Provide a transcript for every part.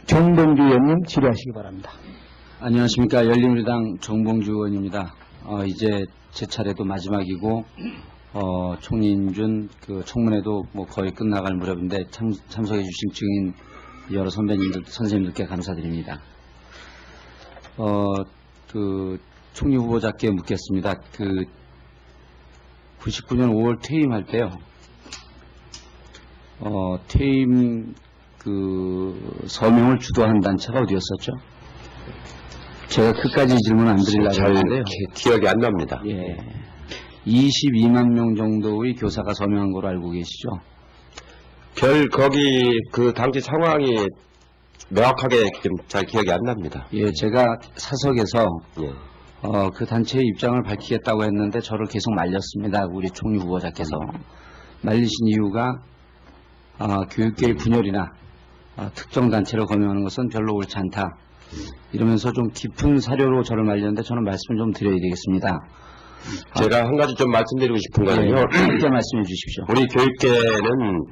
정봉주 의원님 질의하시기 바랍니다. 안녕하십니까. 열린우리당 정봉주 의원입니다. 이제 제 차례도 마지막이고, 총리인준 그 청문회도 뭐 거의 끝나갈 무렵인데 참석해 주신 증인 여러 선배님들, 선생님들께 감사드립니다. 총리 후보자께 묻겠습니다. 99년 5월 퇴임할 때요. 퇴임 서명을 주도한 단체가 어디였었죠? 제가 끝까지 질문 안 드리려고 했는데요. 기억이 안 납니다. 예. 22만 명 정도의 교사가 서명한 걸로 알고 계시죠? 거기 그 당시 상황이 명확하게 좀 잘 기억이 안 납니다. 예, 제가 사석에서 예. 그 단체의 입장을 밝히겠다고 했는데 저를 계속 말렸습니다. 우리 총리 후보자께서. 말리신 이유가 교육계의 분열이나 특정 단체를 검열하는 것은 별로 옳지 않다. 이러면서 좀 깊은 사료로 저를 말렸는데 저는 말씀을 좀 드려야 되겠습니다. 제가 한 가지 좀 말씀드리고 싶은 거는요. 짧게 말씀해 주십시오. 우리 교육계는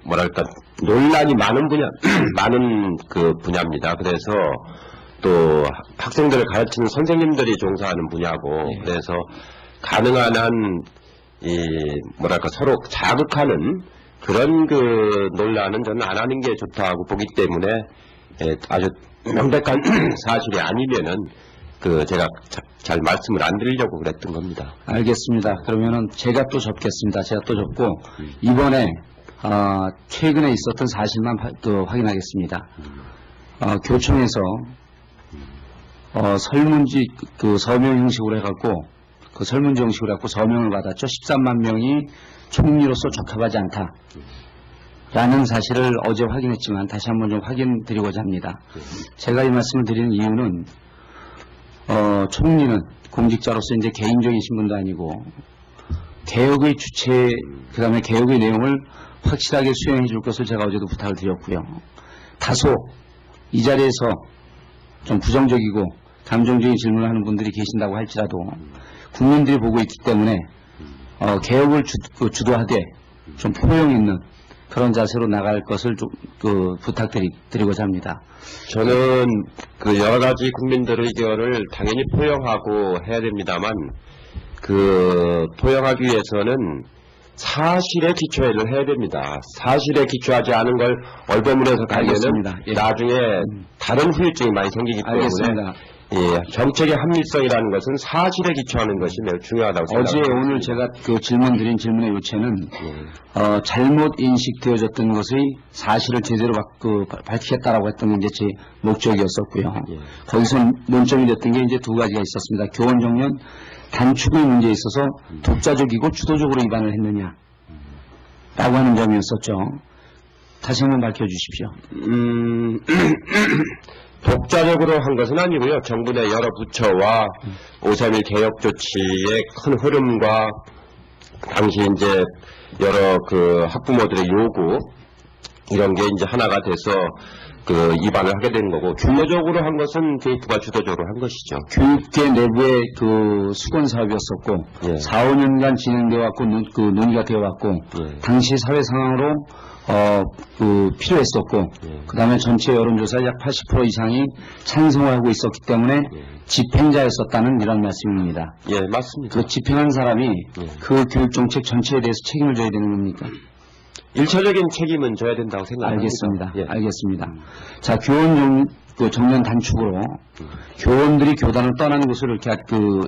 뭐랄까 논란이 많은 분야, 많은 그 분야입니다. 그래서 또 학생들을 가르치는 선생님들이 종사하는 분야고, 네. 그래서 가능한 한 뭐랄까 서로 자극하는 그런 그 논란은 저는 안 하는 게 좋다고 보기 때문에 아주 명백한 사실이 아니면은 제가 잘 말씀을 안 드리려고 그랬던 겁니다. 알겠습니다. 그러면은 제가 또 접겠습니다. 제가 또 접고 이번에 최근에 있었던 사실만 또 확인하겠습니다. 교총에서 설문지 서명 형식으로 해갖고 설문지 형식으로 해갖고 서명을 받았죠. 13만 명이 총리로서 적합하지 않다. 라는 사실을 어제 확인했지만 다시 한번 좀 확인드리고자 합니다. 제가 이 말씀을 드리는 이유는 총리는 공직자로서 이제 개인적인 신분도 아니고 개혁의 주체, 그 다음에 개혁의 내용을 확실하게 수행해 줄 것을 제가 어제도 부탁을 드렸고요. 다소 이 자리에서 좀 부정적이고 감정적인 질문을 하는 분들이 계신다고 할지라도 국민들이 보고 있기 때문에 개혁을 주도하되 좀 포용 있는 그런 자세로 나갈 것을 좀 부탁드리고자 합니다. 저는 여러 가지 국민들의 의견을 당연히 포용하고 해야 됩니다만 포용하기 위해서는 사실에 기초를 해야 됩니다. 사실에 기초하지 않은 걸 얼버무려서 가면은 예. 나중에 다른 후유증이 많이 생기기 때문에 알겠습니다. 정책의 합리성이라는 것은 사실에 기초하는 것이 매우 중요하다고 생각합니다. 어제 오늘 제가 질문 드린 질문의 요체는 잘못 인식되어졌던 것의 사실을 제대로 밝히겠다라고 했던 게 이제 제 목적이었었고요. 거기서 논점이 됐던 게 이제 두 가지가 있었습니다. 교원 정년 단축의 문제에 있어서 독자적이고 주도적으로 위반을 했느냐 라고 하는 점이었었죠. 다시 한번 밝혀주십시오. 독자적으로 한 것은 아니고요. 정부 내 여러 부처와 5.3.1 개혁 조치의 큰 흐름과 당시 이제 여러 학부모들의 요구 이런 게 이제 하나가 돼서 입안을 하게 된 거고, 주도적으로 한 것은 교육부가 주도적으로 한 것이죠. 교육계 내부의 수건 사업이었었고, 예. 4, 5년간 진행되어 왔고, 논의가 되어 왔고, 예. 당시 사회 상황으로, 필요했었고, 그 다음에 전체 여론조사 약 80% 이상이 찬성을 하고 있었기 때문에 집행자였었다는 이런 말씀입니다. 예, 맞습니다. 집행한 사람이 예. 그 교육정책 전체에 대해서 책임을 져야 되는 겁니까? 1차적인 책임은 져야 된다고 생각합니다. 알겠습니다. 예. 알겠습니다. 자, 교원 정년 단축으로 교원들이 교단을 떠나는 것을 이렇게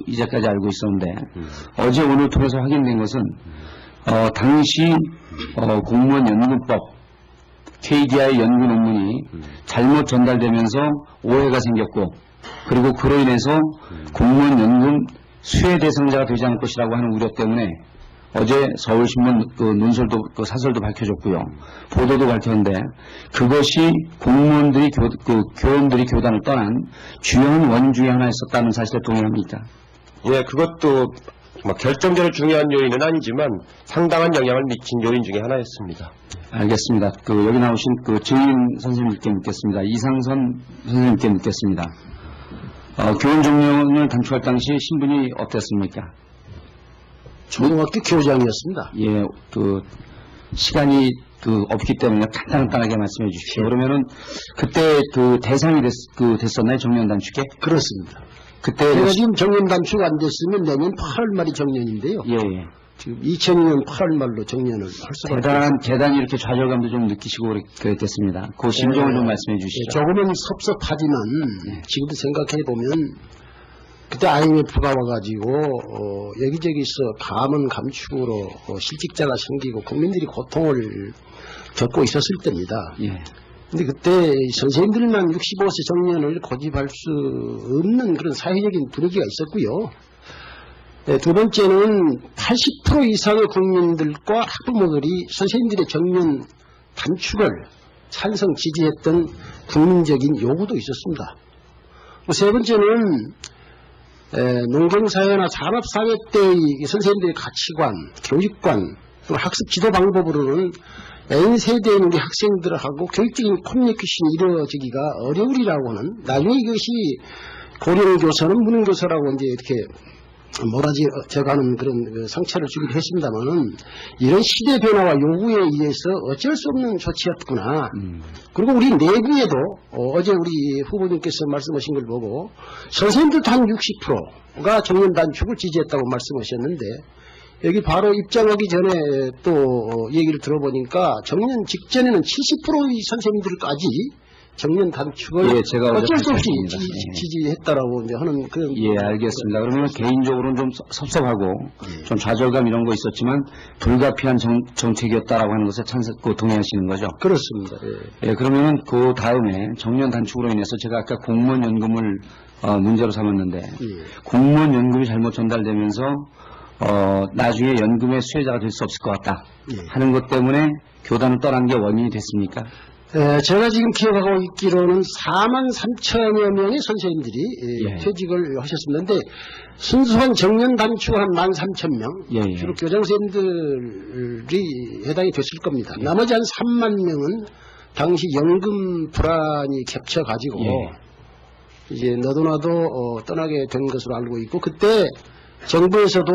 이제까지 알고 있었는데 어제 오늘 통해서 확인된 것은 당시 공무원 연금법 KDI 연금 논문이 잘못 전달되면서 오해가 생겼고, 그리고 그로 인해서 공무원 연금 수혜 대상자가 되지 않을 것이라고 하는 우려 때문에 어제 서울신문 논설도 사설도 밝혀졌고요. 보도도 밝혔는데 그것이 공무원들이 교원들이 교단을 떠난 주요한 원인 중에 하나였었다는 사실에 동의합니까? 예, 그것도 결정적으로 중요한 요인은 아니지만 상당한 영향을 미친 요인 중에 하나였습니다. 알겠습니다. 여기 나오신 증인 선생님께 묻겠습니다. 이상선 선생님께 묻겠습니다. 교원 정년을 단축할 당시 신분이 어땠습니까? 초등학교 교장이었습니다. 예, 시간이 없기 때문에 간단하게 말씀해 주십시오. 그러면은 그때 대상이 됐었나요? 정년 단축에? 그렇습니다. 그때 제가 지금 정년 단축 안 됐으면 내년 8월 말이 정년인데요. 예. 지금 2002년 8월 말로 정년을 할 수밖에 없습니다. 대단히 이렇게 좌절감도 좀 느끼시고 그랬겠습니다. 그 심정을 좀 말씀해 주시죠. 조금은 섭섭하지만 지금도 생각해 보면 그때 IMF가 와가지고 여기저기서 감원 감축으로 실직자가 생기고 국민들이 고통을 겪고 있었을 때입니다. 예. 근데 그때 선생님들만 65세 정년을 고집할 수 없는 그런 사회적인 분위기가 있었고요. 네, 두 번째는 80% 이상의 국민들과 학부모들이 선생님들의 정년 단축을 찬성 지지했던 국민적인 요구도 있었습니다. 세 번째는 농경사회나 산업사회 때의 선생님들의 가치관, 교육관, 또 학습 지도 방법으로는 N세대의 우리 학생들하고 교육적인 커뮤니케이션이 이루어지기가 어려우리라고 하는, 나중에 이것이 고령교사는 무능교사라고 이제 이렇게 몰아져가는 그런 상처를 주기도 했습니다만은, 이런 시대 변화와 요구에 의해서 어쩔 수 없는 조치였구나. 그리고 우리 내부에도 어제 우리 후보님께서 말씀하신 걸 보고 선생님들도 한 60%가 정년 단축을 지지했다고 말씀하셨는데, 여기 바로 입장하기 전에 또 얘기를 들어보니까 정년 직전에는 70%의 선생님들까지 정년 단축을 제가 어쩔 수 없이 예. 지지했다라고 이제 하는 그런. 예, 알겠습니다. 그러면 개인적으로는 좀 섭섭하고 좀 좌절감 이런 거 있었지만 불가피한 정책이었다라고 하는 것에 동의하시는 거죠? 그렇습니다. 예. 예, 그러면은 그 다음에 정년 단축으로 인해서 제가 아까 공무원 연금을 문제로 삼았는데 공무원 연금이 잘못 전달되면서 나중에 연금의 수혜자가 될 수 없을 것 같다 하는 것 때문에 교단을 떠난 게 원인이 됐습니까? 제가 지금 기억하고 있기로는 4만 3천여 명의 선생님들이 퇴직을 하셨습니다. 순수한 정년 단축 한 1만 3천 명, 주로 교장선생님들이 해당이 됐을 겁니다. 나머지 한 3만 명은 당시 연금 불안이 겹쳐가지고 이제 너도나도 떠나게 된 것으로 알고 있고, 그때 정부에서도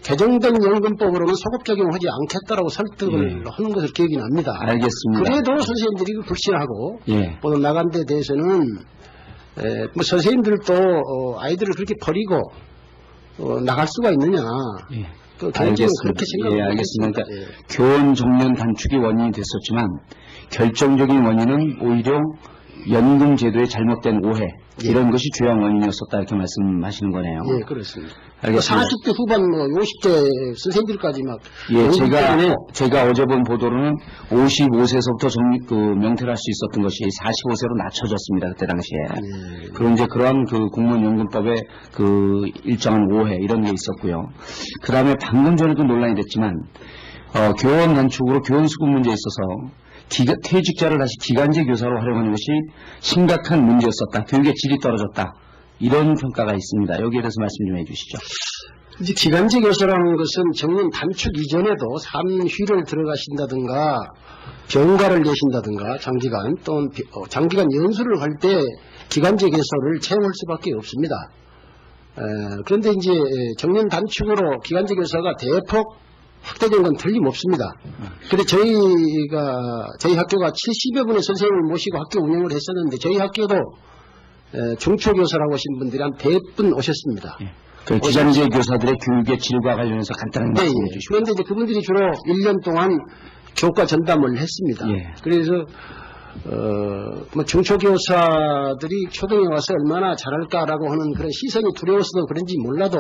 개정된 연금법으로는 소급 적용하지 않겠다라고 설득을 하는 것을 기억이 납니다. 알겠습니다. 그래도 선생님들이 불신하고 보다 나간 데 대해서는 뭐 선생님들도 아이들을 그렇게 버리고 나갈 수가 있느냐. 알겠습니다. 그렇게 생각을 알겠습니다. 했습니다. 그러니까 교원 정년 단축이 원인이 됐었지만 결정적인 원인은 오히려 연금 제도의 잘못된 오해 이런 것이 주요한 원인이었었다 이렇게 말씀하시는 거네요. 예, 그렇습니다. 알겠습니다. 40대 후반 50대 선생님들까지 막. 예, 제가 어제 본 보도로는 55세서부터 명퇴를 할 수 있었던 것이 45세로 낮춰졌습니다. 그때 당시에. 그리고 이제 그러한 공무원 연금법의 일정한 오해 이런 게 있었고요. 그 다음에 방금 전에도 논란이 됐지만 교원 단축으로 교원 수급 문제에 있어서 퇴직자를 다시 기간제 교사로 활용하는 것이 심각한 문제였었다. 교육의 질이 떨어졌다. 이런 평가가 있습니다. 여기에 대해서 말씀 좀 해주시죠. 이제 기간제 교사라는 것은 정년 단축 이전에도 산휴를 들어가신다든가 병가를 내신다든가 장기간 또는 장기간 연수를 할 때 기간제 교사를 채용할 수밖에 없습니다. 그런데 이제 정년 단축으로 기간제 교사가 대폭 확대된 건 틀림없습니다. 근데 저희 학교가 70여 분의 선생님을 모시고 학교 운영을 했었는데 저희 학교도 중초교사라고 하신 분들이 한 100분 오셨습니다. 기간제 교사들의 교육의 질과 관련해서 간단하게 말씀해 주시죠. 그런데 이제 그분들이 주로 1년 동안 교과 전담을 했습니다. 그래서 뭐 중초교사들이 초등에 와서 얼마나 잘할까라고 하는 그런 시선이 두려워서도 그런지 몰라도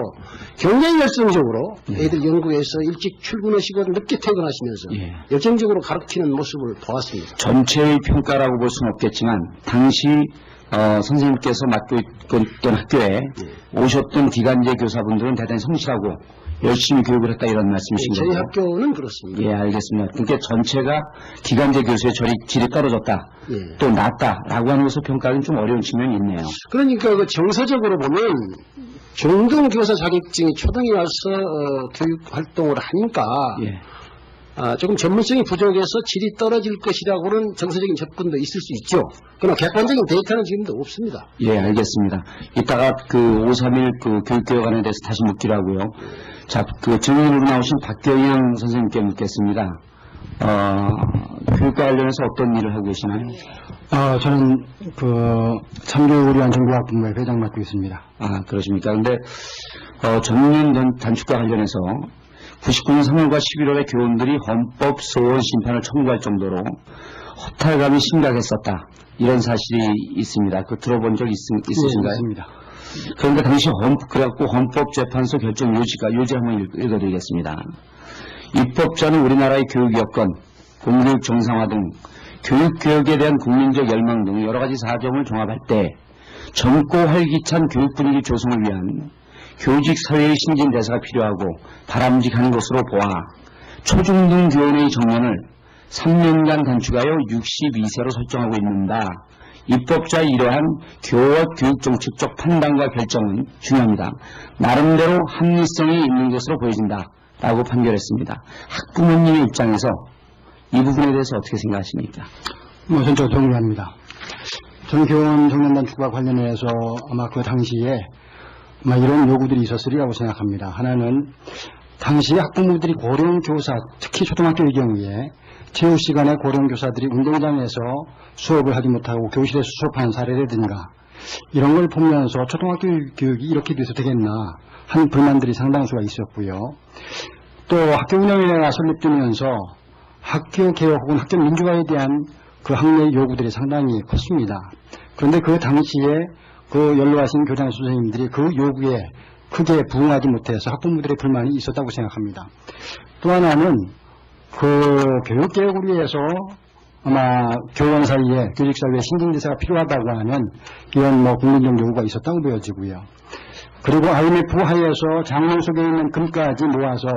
굉장히 열성적으로 애들 연구에서 일찍 출근하시고 늦게 퇴근하시면서 열정적으로 가르치는 모습을 보았습니다. 전체의 평가라고 볼 수는 없겠지만 당시 선생님께서 맡고 있던 학교에 오셨던 기간제 교사분들은 대단히 성실하고 열심히 교육을 했다 이런 말씀이신 거죠? 저희 학교는 그렇습니다. 예, 알겠습니다. 그러니까 전체가 기간제 교수의 질이 떨어졌다, 또 낮다라고 하는 것을 평가하기는 좀 어려운 측면이 있네요. 그러니까 정서적으로 보면 중등교사 자격증이 초등에 와서 교육 활동을 하니까 조금 전문성이 부족해서 질이 떨어질 것이라고는 정서적인 접근도 있을 수 있죠. 그러나 객관적인 데이터는 지금도 없습니다. 예, 알겠습니다. 이따가 531 교육개혁안에 대해서 다시 묻기로 하고요. 자, 증인으로 나오신 박경영 선생님께 묻겠습니다. 교육과 관련해서 어떤 일을 하고 계시나요? 저는 참교육위원 정교학부모의 회장 맡고 있습니다. 아, 그러십니까? 근데, 정년 단축과 관련해서 99년 3월과 11월에 교원들이 헌법 소원 심판을 청구할 정도로 허탈감이 심각했었다. 이런 사실이 있습니다. 그 들어본 적 있으신가요? 있습니다. 그런데 당시 그래갖고 헌법재판소 결정 요지를 한번 읽어드리겠습니다. 입법자는 우리나라의 교육 여건, 공교육 정상화 등 교육개혁에 대한 국민적 열망 등 여러 가지 사정을 종합할 때 젊고 활기찬 교육 분위기 조성을 위한 교직 사회의 신진 대사가 필요하고 바람직한 것으로 보아 초중등 교원의 정년을 3년간 단축하여 62세로 설정하고 있는다. 입법자의 이러한 교육 정책적 판단과 결정은 중요합니다. 나름대로 합리성이 있는 것으로 보여진다. 라고 판결했습니다. 학부모님의 입장에서 이 부분에 대해서 어떻게 생각하십니까? 전적으로 동의합니다. 전 교원 정년 단축과 관련해서 아마 그 당시에 이런 요구들이 있었으리라고 생각합니다. 하나는 당시 학부모들이 고령 교사, 특히 초등학교의 경우에 체육 시간에 고령 교사들이 운동장에서 수업을 하지 못하고 교실에서 수업하는 사례라든가 이런 걸 보면서 초등학교 교육이 이렇게 돼서 되겠나 하는 불만들이 상당수가 있었고요. 또 학교 운영위원회가 설립되면서 학교 개혁 혹은 학교 민주화에 대한 그 학내의 요구들이 상당히 컸습니다. 그런데 그 당시에 그 연로하신 교장 선생님들이 그 요구에 크게 부응하지 못해서 학부모들의 불만이 있었다고 생각합니다. 또 하나는 그 교육개혁을 위해서 아마 교원 사이에 교직 사회에 신진대사가 필요하다고 하는 이런 국민적 요구가 있었다고 보여지고요. 그리고 IMF 하에서 장롱 속에 있는 금까지 모아서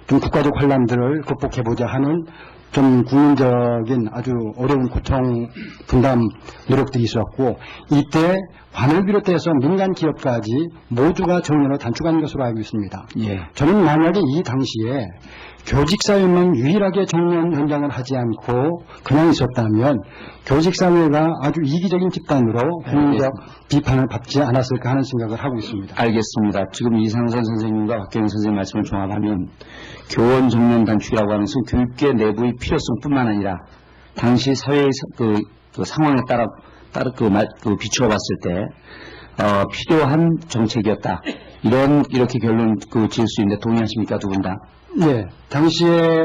좀 국가적 환란들을 극복해보자 하는 좀 국민적인 아주 어려운 고통 분담 노력들이 있었고 이때 관을 비롯해서 민간 기업까지 모두가 정년을 단축한 것으로 알고 있습니다. 예. 저는 만약에 이 당시에 교직사회만 유일하게 정년 연장을 하지 않고 그냥 있었다면 교직사회가 아주 이기적인 집단으로 국민적 비판을 받지 않았을까 하는 생각을 하고 있습니다. 알겠습니다. 지금 이상선 선생님과 박경영 선생님 말씀을 종합하면 교원 정년 단축이라고 하는 것은 교육계 내부의 필요성뿐만 아니라 당시 사회의 그 상황에 따라 비추어 봤을 때 필요한 정책이었다. 이렇게 결론 지을 수 있는데 동의하십니까, 두 분 다? 네, 당시에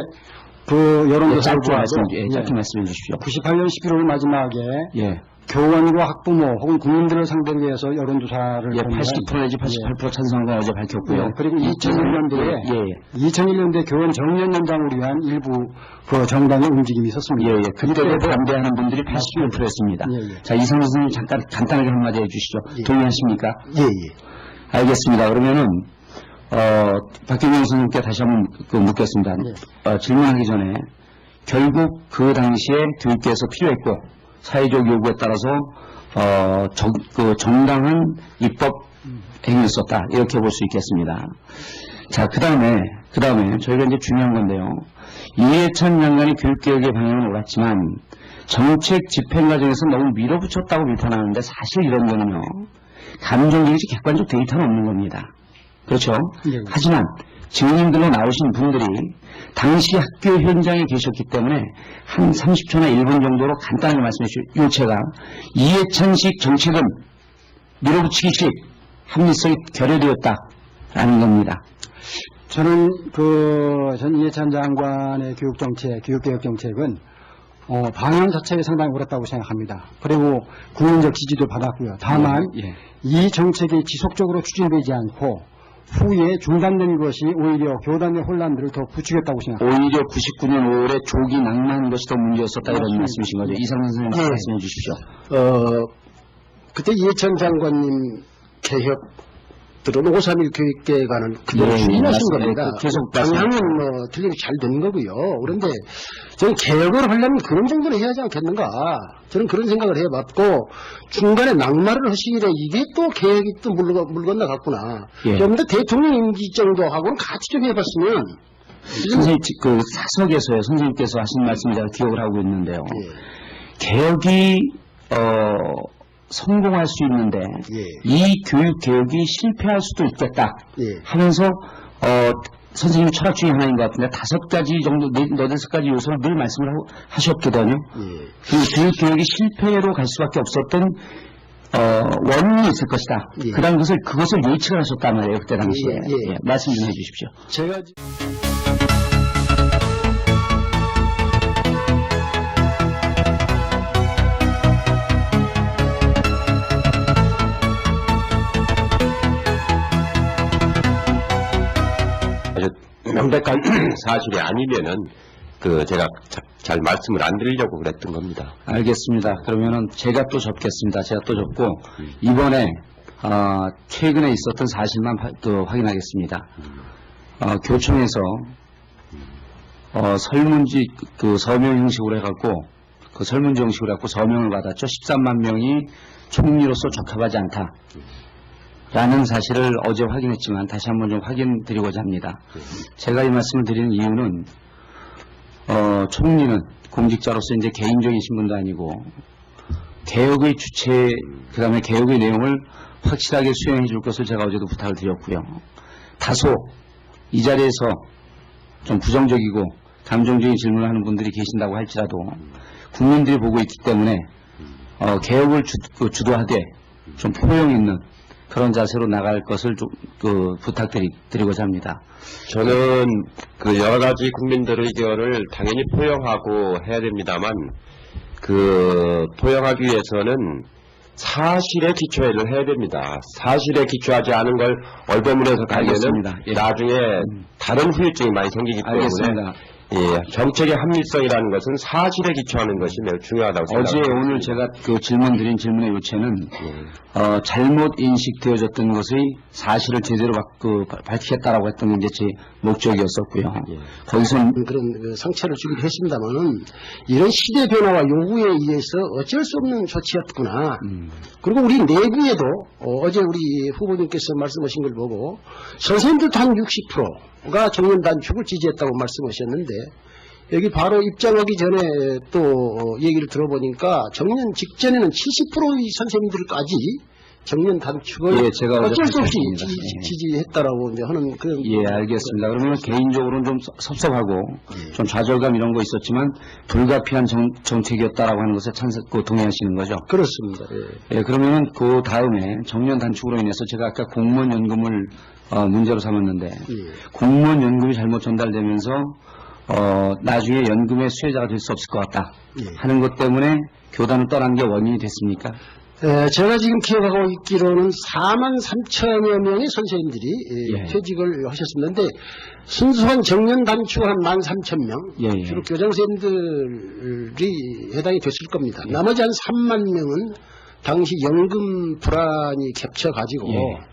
그 여론조사를 짧게 말씀해 주십시오. 98년 11월 마지막에 예. 교원과 학부모 혹은 국민들을 상대로 해서 여론조사를 예, 보면 80% 내지 88% 찬성한 건 어제 밝혔고요. 그리고 2001년도에 2001년도에 교원 정년 연장을 위한 일부 그 정당의 움직임이 있었습니다. 예, 그때도 반대하는 분들이 81%였습니다. 자, 이상선 선생님 잠깐 간단하게 한마디 해주시죠. 동의하십니까? 예. 알겠습니다. 그러면은 박경영 선생님께 다시 한번 묻겠습니다. 질문하기 전에 결국 그 당시에 교육계에서 필요했고 사회적 요구에 따라서 정당한 입법 행위였었다 이렇게 볼 수 있겠습니다. 자, 그 다음에 저희가 이제 중요한 건데요. 이해찬 장관이 교육개혁의 방향은 옳았지만 정책 집행 과정에서 너무 밀어붙였다고 비판하는데 사실 이런 거는요. 감정적이지 객관적 데이터는 없는 겁니다. 그렇죠? 하지만 증인들로 나오신 분들이 당시 학교 현장에 계셨기 때문에 한 30초나 1분 정도로 간단하게 말씀해 주시죠. 요체가 이해찬식 정책은 밀어붙이기식 합리성이 결여되었다라는 겁니다. 저는 전 이해찬 장관의 교육개혁 정책은 방향 자체에 상당히 옳았다고 생각합니다. 그리고 국민적 지지도 받았고요. 다만 이 정책이 지속적으로 추진되지 않고 후에 중단된 것이 오히려 교단의 혼란들을 더 부추겼다고 생각합니다. 오히려 99년 5월에 조기 낙마한 것이 더 문제였었다 이런 말씀이신 거죠. 이상선 선생님 말씀해 주십시오. 그때 이해찬 장관님 개혁들은 5.3.1 교육계에 관한 그대로 추진하신 겁니다. 계속 방향은 틀림없이 잘 된 거고요. 그런데 저는 개혁을 하려면 그런 정도는 해야 하지 않겠는가. 저는 그런 생각을 해봤고 중간에 낙마를 하시길래 이게 또 개혁이 또 물 건너갔구나. 좀 더 대통령 임기 정도하고는 같이 좀 해봤으면. 선생님 그 사석에서요. 선생님께서 하신 말씀을 제가 기억을 하고 있는데요. 개혁이 성공할 수 있는데 이 교육 개혁이 실패할 수도 있겠다 하면서 선생님 철학 중에 하나인 것 같은데 5가지 정도, 8가지 요소를 늘 말씀을 하셨거든요. 예. 그 교육이 실패로 갈 수밖에 없었던 원인이 있을 것이다. 예. 그다음 그것을 예측을 하셨단 말이에요. 그때 당시에. 예. 예, 말씀 좀 해주십시오. 제가 아주 명백한 사실이 아니면은 제가 잘 말씀을 안 드리려고 그랬던 겁니다. 알겠습니다. 그러면은 제가 또 접겠습니다. 제가 또 접고 이번에 최근에 있었던 사실만 또 확인하겠습니다. 교총에서 설문지 서명 형식으로 해갖고 설문지 형식으로 해갖고 서명을 받았죠. 13만 명이 총리로서 적합하지 않다. 라는 사실을 어제 확인했지만 다시 한번 좀 확인드리고자 합니다. 제가 이 말씀을 드리는 이유는 총리는 공직자로서 이제 개인적인 신분도 아니고 개혁의 주체, 그 다음에 개혁의 내용을 확실하게 수행해 줄 것을 제가 어제도 부탁을 드렸고요. 다소 이 자리에서 좀 부정적이고 감정적인 질문을 하는 분들이 계신다고 할지라도 국민들이 보고 있기 때문에 개혁을 주도하되 좀 포용 있는 그런 자세로 나갈 것을 좀 부탁드리고자 합니다. 저는 여러 가지 국민들의 의견을 당연히 포용하고 해야 됩니다만 포용하기 위해서는 사실에 기초를 해야 됩니다. 사실에 기초하지 않은 걸 얼버무려서 가면은 알겠습니다. 예. 나중에 다른 후유증이 많이 생기기 때문에 알겠습니다. 예, 정책의 합리성이라는 것은 사실에 기초하는 것이 매우 중요하다고 어제 생각합니다. 오늘 제가 질문 드린 질문의 요체는 잘못 인식되어졌던 것의 사실을 제대로 밝히겠다라고 했던 게 이제 제 목적이었었고요. 예. 거기서 그런 상처를 주기도 했습니다만은 이런 시대 변화와 요구에 의해서 어쩔 수 없는 조치였구나. 그리고 우리 내부에도 어제 우리 후보님께서 말씀하신 걸 보고 선생님들도 한 60%가 정년 단축을 지지했다고 말씀하셨는데 여기 바로 입장하기 전에 또 얘기를 들어보니까 정년 직전에는 70%의 선생님들까지 정년 단축을 예, 제가 어제 어쩔 수 없이 밝혔습니다. 예. 지지했다라고 이제 하는 그런. 예, 알겠습니다. 그러면 개인적으로는 좀 섭섭하고 좀 좌절감 이런 거 있었지만 불가피한 정책이었다라고 하는 것에 동의하시는 거죠? 그렇습니다. 예. 예, 그러면은 그 다음에 정년 단축으로 인해서 제가 아까 공무원 연금을 문제로 삼았는데 공무원 연금이 잘못 전달되면서 나중에 연금의 수혜자가 될 수 없을 것 같다 하는 것 때문에 교단을 떠난 게 원인이 됐습니까? 제가 지금 기억하고 있기로는 4만 3천여 명의 선생님들이 예. 퇴직을 하셨었는데 순수한 정년 단축 한 13,000명 예. 주로 교장선생님들이 해당이 됐을 겁니다. 나머지 한 3만 명은 당시 연금 불안이 겹쳐가지고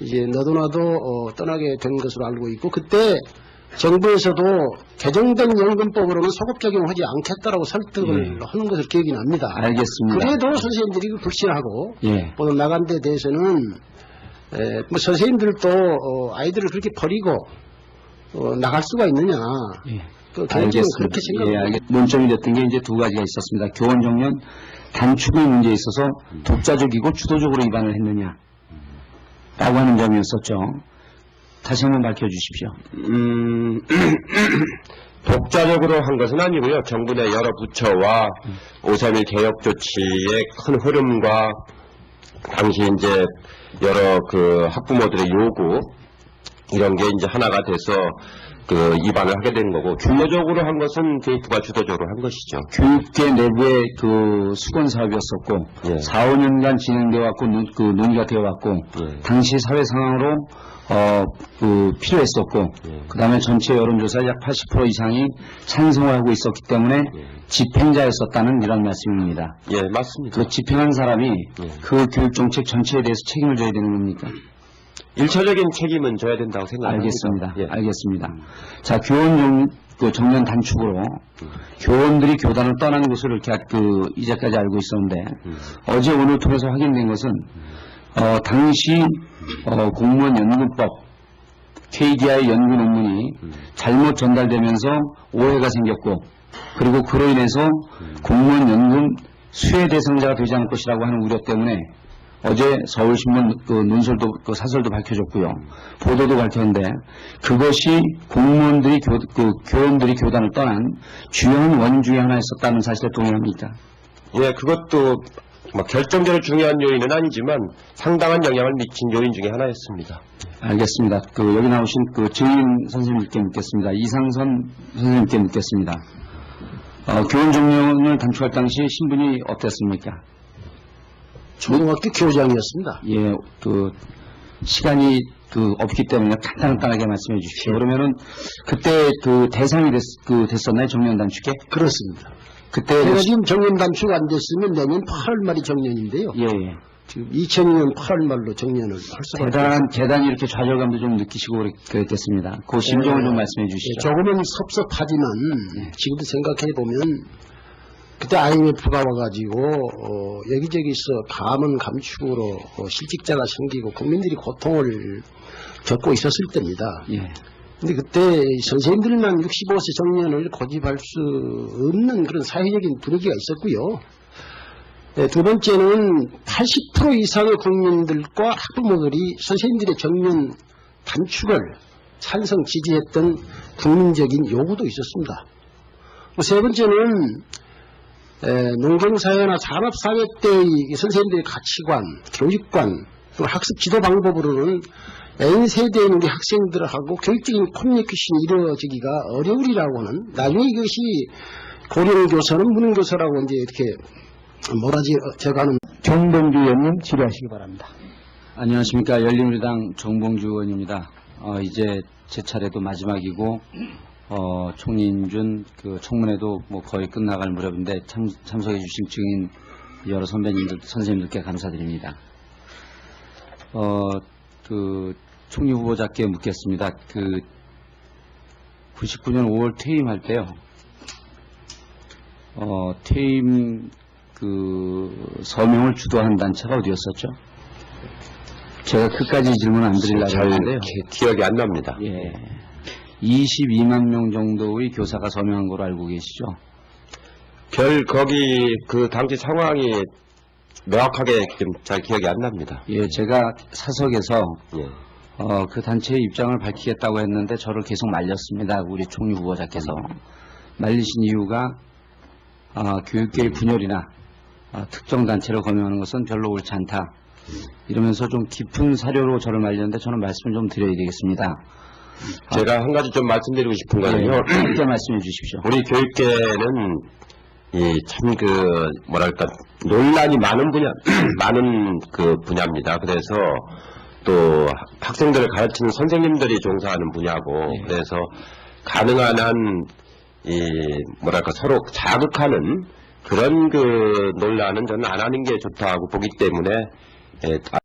이제 너도나도 떠나게 된 것으로 알고 있고 그때 정부에서도 개정된 연금법으로는 소급 적용하지 않겠다라고 설득을 하는 것을 기억이 납니다. 알겠습니다. 그래도 선생님들이 불신하고 예. 나간 데 대해서는 뭐 선생님들도 아이들을 그렇게 버리고 나갈 수가 있느냐. 또 개인적으로 그렇게 생각합니다. 논점이 됐던 게 이제 2가지가 있었습니다. 교원 정년 단축의 문제에 있어서 독자적이고 주도적으로 위반을 했느냐 라고 하는 점이었었죠. 다시 한번 밝혀주십시오. 독자적으로 한 것은 아니고요. 정부 내 여러 부처와 5.3일 개혁 조치의 큰 흐름과 당시 이제 여러 학부모들의 요구 이런 게 이제 하나가 돼서 입안을 하게 된 거고 규모적으로 한 것은 교육부가 주도적으로 한 것이죠. 교육계 내부의 수건 사업이었었고 4, 5년간 진행되어 왔고 논의가 되어 왔고 당시 사회 상황으로 필요했었고 그 다음에 전체 여론조사 약 80% 이상이 찬성을 하고 있었기 때문에 집행자였었다는 이런 말씀입니다. 예, 맞습니다. 그 집행한 사람이 그 교육정책 전체에 대해서 책임을 져야 되는 겁니까? 일차적인 책임은 져야 된다고 생각합니다. 알겠습니다. 알겠습니다. 자, 교원 정년 단축으로 교원들이 교단을 떠나는 것을 이렇게 이제까지 알고 있었는데 어제 오늘 통해서 확인된 것은 당시 공무원 연금법 KDI 연금 논문이 잘못 전달되면서 오해가 생겼고 그리고 그로 인해서 공무원 연금 수혜 대상자가 되지 않을 것이라고 하는 우려 때문에 어제 서울신문 그 논설도 그 사설도 밝혀졌고요. 보도도 밝혔는데 그것이 공무원들이 교원들이 교단을 떠난 주요한 원인 중에 하나였었다는 사실에 동의합니까? 예, 그것도 막 결정적으로 중요한 요인은 아니지만 상당한 영향을 미친 요인 중에 하나였습니다. 알겠습니다. 여기 나오신 증인 선생님께 묻겠습니다. 이상선 선생님께 묻겠습니다. 교원 정년을 단축할 당시 신분이 어땠습니까? 초등학교 교장이었습니다. 예, 시간이 없기 때문에 간단하게 말씀해 주십시오. 그러면은 그때 대상이 됐었나요? 정년 단축에? 그렇습니다. 그때 제가 지금 정년 단축 안 됐으면 내년 8월 말이 정년인데요. 예, 예. 지금 2002년 8월 말로 정년을 할 수가 없습니다. 대단히 이렇게 좌절감도 좀 느끼시고 그랬겠습니다. 그 심정을 좀 말씀해 주시죠. 조금은 섭섭하지만 지금도 생각해 보면 그때 IMF가 와가지고 여기저기서 감은 감축으로 실직자가 생기고 국민들이 고통을 겪고 있었을 때입니다. 예. 근데 그때 선생님들만 65세 정년을 고집할 수 없는 그런 사회적인 분위기가 있었고요. 네, 두 번째는 80% 이상의 국민들과 학부모들이 선생님들의 정년 단축을 찬성 지지했던 국민적인 요구도 있었습니다. 세 번째는 농경사회나 산업사회 때의 선생님들의 가치관, 교육관, 또 학습 지도 방법으로는 N세대의 우리 학생들하고 교육적인 커뮤니케이션이 이루어지기가 어려우리라고 하는, 나중에 이것이 고령교사는 무능교사라고 이제 이렇게 몰아져가는. 정봉주 의원님 질의하시기 바랍니다. 안녕하십니까. 열린우리당 정봉주 의원입니다. 이제 제 차례도 마지막이고, 총리인준 청문회도 거의 끝나갈 무렵인데 참석해 주신 증인 여러 선생님들께 감사드립니다. 총리 후보자께 묻겠습니다. 99년 5월 퇴임할 때요. 퇴임 서명을 주도한 단체가 어디였었죠? 제가 끝까지 질문 안 드리려고 잘 했는데요. 기억이 안 납니다. 예. 22만 명 정도의 교사가 서명한 걸로 알고 계시죠? 거기 당시 상황이 명확하게 좀 잘 기억이 안 납니다. 예, 제가 사석에서 예. 그 단체의 입장을 밝히겠다고 했는데 저를 계속 말렸습니다. 우리 총리 후보자께서. 말리신 이유가 교육계의 분열이나 특정 단체를 검열하는 것은 별로 옳지 않다. 이러면서 좀 깊은 사료로 저를 말렸는데 저는 말씀을 좀 드려야 되겠습니다. 제가 한 가지 좀 말씀드리고 싶은 거는요. 짧게 말씀해 주십시오. 우리 교육계는 논란이 많은 많은 분야입니다. 그래서 또 학생들을 가르치는 선생님들이 종사하는 분야고, 예. 그래서 가능한 한 서로 자극하는 그런 논란은 저는 안 하는 게 좋다고 보기 때문에